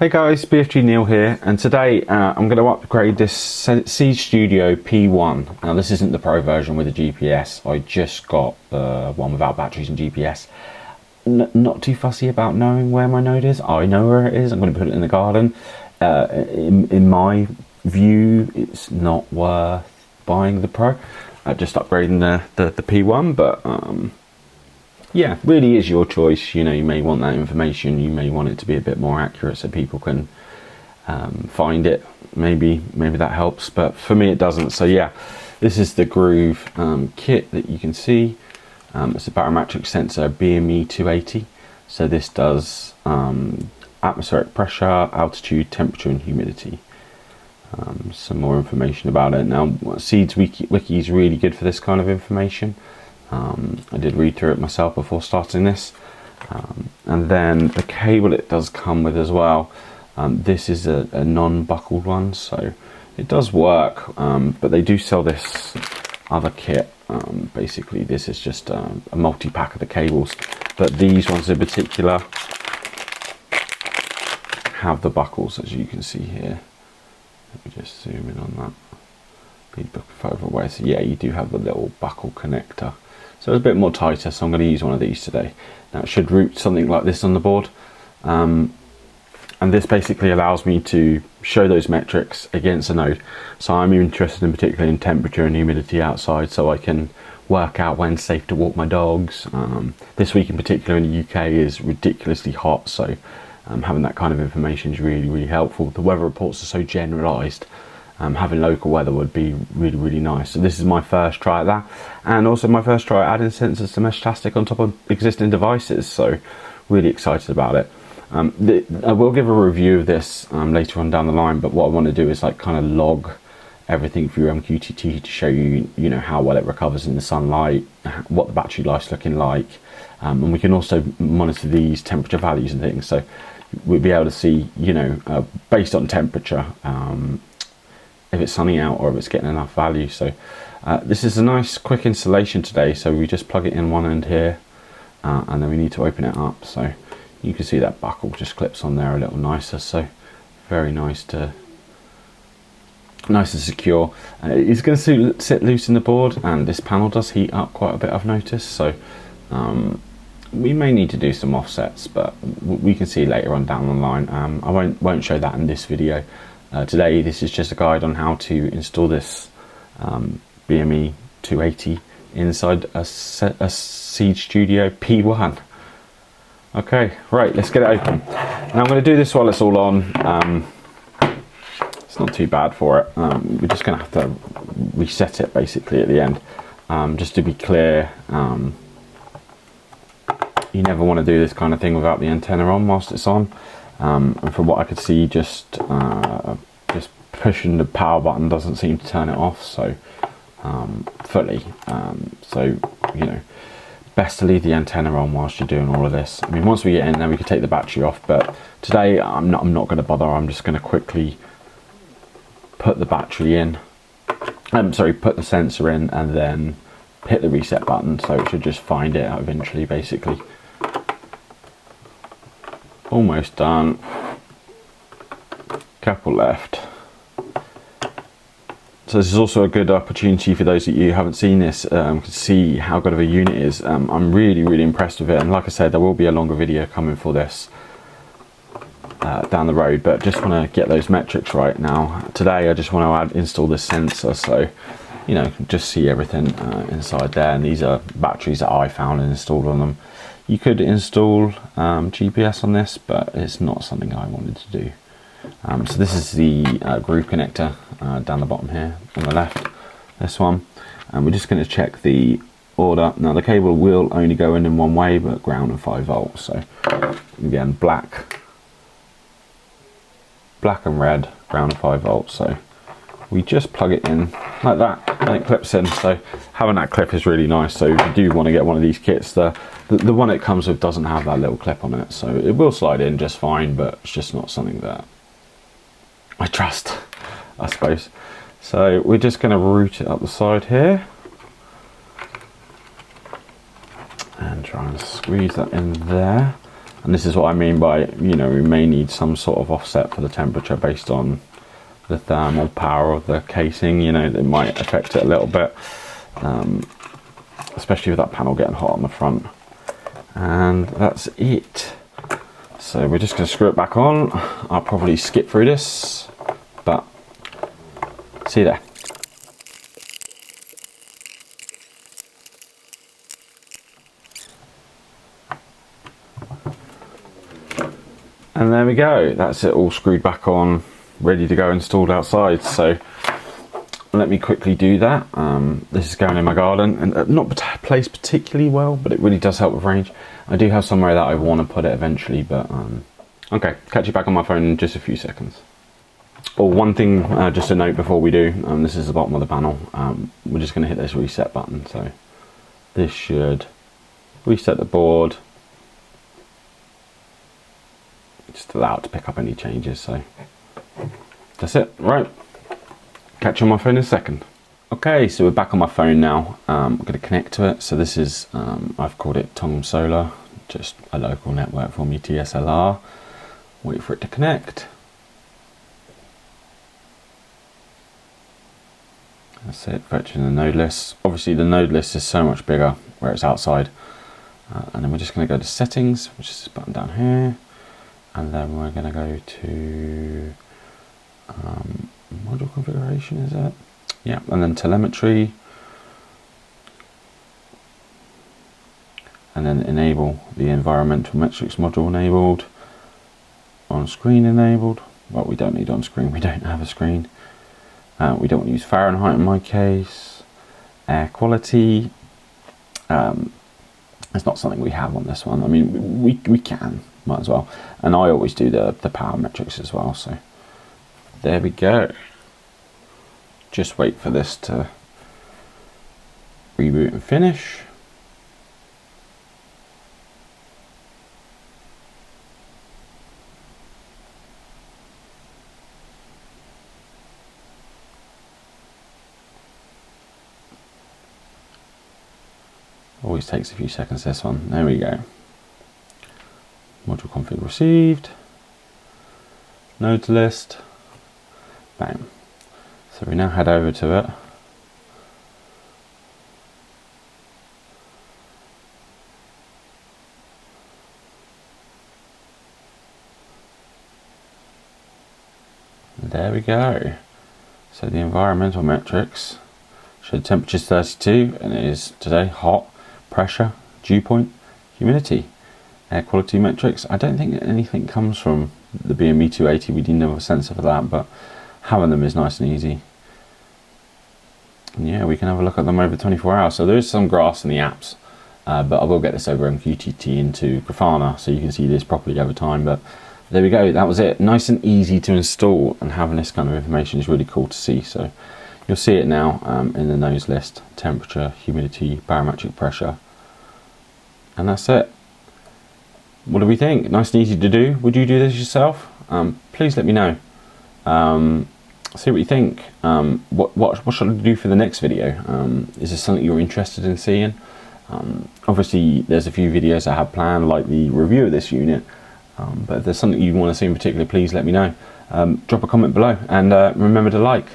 Hey guys, BFG Neil here, and today I'm going to upgrade this Siege Studio P1. Now this isn't the Pro version with the GPS, I just got the one without batteries and GPS. Not too fussy about knowing where my node is. I know where it is, I'm going to put it in the garden. In my view, it's not worth buying the Pro. Just upgrading the P1, but yeah, really is your choice. You know, you may want that information, you may want it to be a bit more accurate so people can find it. Maybe that helps, but for me it doesn't. So yeah, this is the Grove kit that you can see. It's a barometric sensor, BME280. So this does atmospheric pressure, altitude, temperature and humidity. Some more information about it. Now, Seeds Wiki is really good for this kind of information. I did read through it myself before starting this, and then the cable it does come with as well. This is a non-buckled one, so it does work, but they do sell this other kit. Basically this is just a multi-pack of the cables, but these ones in particular have the buckles, as you can see here. Let me just zoom in on that. Need to further away. So yeah, you do have the little buckle connector. So it's a bit more tighter, so I'm going to use one of these today. Now it should route something like this on the board. And this basically allows me to show those metrics against a node. So I'm interested in particularly in temperature and humidity outside, so I can work out when it's safe to walk my dogs. This week in particular in the UK is ridiculously hot, so having that kind of information is really helpful. The weather reports are so generalised. Having local weather would be really nice. So this is my first try at that, and also my first try at adding sensors to Meshtastic on top of existing devices, so really excited about it. I will give a review of this later on down the line, but what I want to do is like kind of log everything through MQTT to show you, you know, how well it recovers in the sunlight, what the battery life's looking like, and we can also monitor these temperature values and things, so we'll be able to see, you know, based on temperature, if it's sunny out or if it's getting enough value. So this is a nice quick installation today. So we just plug it in one end here, and then we need to open it up. So you can see that buckle just clips on there a little nicer. So very nice and secure. It's going to sit loose in the board, and this panel does heat up quite a bit, I've noticed. So we may need to do some offsets, but we can see later on down the line. I won't show that in this video. Today this is just a guide on how to install this BME280 inside a Siege Studio P1. Okay, right, let's get it open. Now I'm going to do this while it's all on. It's not too bad for it. We're just going to have to reset it basically at the end. Just to be clear, you never want to do this kind of thing without the antenna on whilst it's on. And from what I could see, just pushing the power button doesn't seem to turn it off, so fully. So you know, best to leave the antenna on whilst you're doing all of this. I mean, once we get in, then we can take the battery off. But today, I'm not going to bother. I'm just going to quickly put the battery in. Put the sensor in, and then hit the reset button. So it should just find it out eventually, basically. Almost done. Couple left. So this is also a good opportunity for those of you who haven't seen this to see how good of a unit it is. I'm really impressed with it, and like I said, there will be a longer video coming for this down the road, but just want to get those metrics right now. Today I just want to install this sensor, so you know, just see everything inside there, and these are batteries that I found and installed on them. You could install GPS on this, but it's not something I wanted to do. So this is the Grove connector down the bottom here on the left, this one, and we're just going to check the order. Now the cable will only go in one way, but ground and 5 volts. So again, black and red, ground and 5 volts. So we just plug it in like that, and it clips in. So having that clip is really nice. So if you do want to get one of these kits, the one it comes with doesn't have that little clip on it, so it will slide in just fine, but it's just not something that I trust, I suppose. So we're just going to route it up the side here and try and squeeze that in there. And this is what I mean by, you know, we may need some sort of offset for the temperature based on the thermal power of the casing. You know, that might affect it a little bit, especially with that panel getting hot on the front. And that's it. So we're just going to screw it back on. I'll probably skip through this, but see you there. And there we go, that's it all screwed back on, ready to go, installed outside. So let me quickly do that. This is going in my garden, and not placed particularly well, but it really does help with range. I do have somewhere that I want to put it eventually, but okay, catch you back on my phone in just a few seconds. Oh, one thing, just a note before we do, this is the bottom of the panel. We're just going to hit this reset button, so this should reset the board. Just allow it to pick up any changes. So that's it. Right, catch you on my phone in a second. Okay, so we're back on my phone now. I'm going to connect to it. So this is I've called it Tom Solar, just a local network for me, TSLR. Wait for it to connect. That's it, fetching the node list. Obviously the node list is so much bigger where it's outside. And then we're just going to go to settings, which is this button down here. And then we're going to go to module configuration, is it? Yeah, and then telemetry. And then enable the environmental metrics module enabled. On screen enabled. Well, we don't need on screen, we don't have a screen. We don't want to use Fahrenheit in my case. Air quality. It's not something we have on this one. I mean, we can, might as well. And I always do the power metrics as well. So there we go. Just wait for this to reboot and finish. Always takes a few seconds, this one. There we go. Module config received. Nodes list. Bang. So we now head over to it. And there we go. So the environmental metrics show temperature's 32 and it is today hot. Pressure, dew point, humidity, air quality metrics. I don't think anything comes from the BME280. We didn't have a sensor for that, but having them is nice and easy. And yeah, we can have a look at them over 24 hours. So there is some graphs in the apps, but I will get this over MQTT into Grafana so you can see this properly over time. But there we go, that was it. Nice and easy to install, and having this kind of information is really cool to see. So you'll see it now in the nose list: temperature, humidity, barometric pressure, and that's it. What do we think? Nice and easy to do. Would you do this yourself? Please let me know. See what you think. What should I do for the next video? Is this something you're interested in seeing? Obviously there's a few videos I have planned, like the review of this unit, but if there's something you want to see in particular, please let me know. Drop a comment below, and remember to like.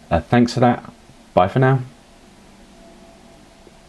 Thanks for that. Bye for now.